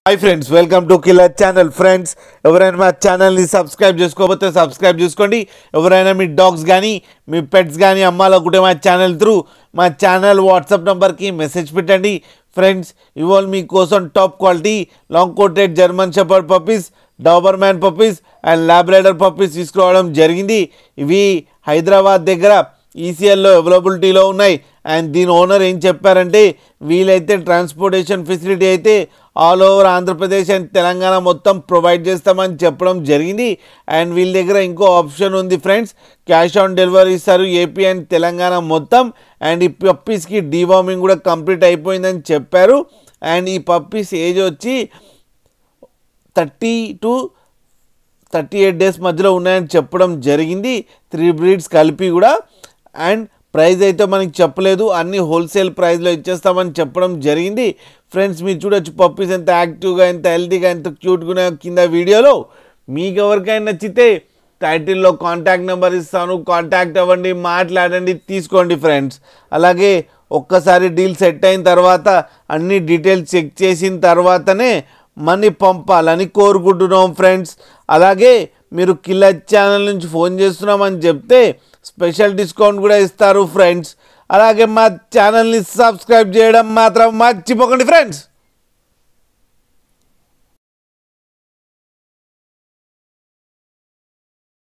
Hi friends, welcome to killer channel. Friends, ఎవరైనా మా ఛానల్ని సబ్స్క్రైబ్ చేసుకోకపోతే సబ్స్క్రైబ్ చేసుకోండి. ఎవరైనా మీ డాగ్స్ కానీ మీ పెట్స్ కానీ అమ్మాలనుకుంటే మా ఛానల్ త్రూ మా ఛానల్ వాట్సాప్ నెంబర్కి మెసేజ్ పెట్టండి. ఫ్రెండ్స్, ఇవాళ మీకోసం top quality long coated German shepherd puppies, Doberman puppies and Labrador puppies తీసుకురావడం జరిగింది. ఇవి హైదరాబాద్ దగ్గర ఈసీఎల్లో అవైలబిలిటీలో ఉన్నాయి. అండ్ దీని ఓనర్ ఏం చెప్పారంటే, వీలైతే ట్రాన్స్పోర్టేషన్ ఫెసిలిటీ అయితే all over Andhra Pradesh and Telangana మొత్తం ప్రొవైడ్ చేస్తామని చెప్పడం జరిగింది. అండ్ వీళ్ళ దగ్గర ఇంకో ఆప్షన్ ఉంది ఫ్రెండ్స్, క్యాష్ ఆన్ డెలివరీ ఇస్తారు ఏపీ అండ్ తెలంగాణ మొత్తం. అండ్ ఈ పప్పీస్కి డీవార్మింగ్ కూడా కంప్లీట్ అయిపోయిందని చెప్పారు. అండ్ ఈ పప్పీస్ ఏజ్ వచ్చి 30 to 38 డేస్ మధ్యలో ఉన్నాయని చెప్పడం జరిగింది, 3 బ్రీడ్స్ కలిపి కూడా. అండ్ ప్రైస్ అయితే మనకి చెప్పలేదు, అన్ని హోల్సేల్ ప్రైస్లో ఇచ్చేస్తామని చెప్పడం జరిగింది. ఫ్రెండ్స్, మీరు చూడొచ్చు పప్పీస్ ఎంత యాక్టివ్గా, ఎంత హెల్తీగా, ఎంత క్యూట్గా కింద వీడియోలో. మీకు ఎవరికైనా నచ్చితే టైటిల్లో కాంటాక్ట్ నెంబర్ ఇస్తాను, కాంటాక్ట్ అవ్వండి, మాట్లాడండి, తీసుకోండి ఫ్రెండ్స్. అలాగే ఒక్కసారి డీల్ సెట్ అయిన తర్వాత అన్ని డీటెయిల్స్ చెక్ చేసిన తర్వాతనే మనీ పంపాలని కోరుకుంటున్నాం ఫ్రెండ్స్. అలాగే మీరు కిల్లర్ ఛానల్ నుంచి ఫోన్ చేస్తున్నామని చెప్తే స్పెషల్ డిస్కౌంట్ కూడా ఇస్తారు ఫ్రెండ్స్. అలాగే మా ఛానల్ని సబ్స్క్రైబ్ చేయడం మాత్రం మర్చిపోకండి ఫ్రెండ్స్.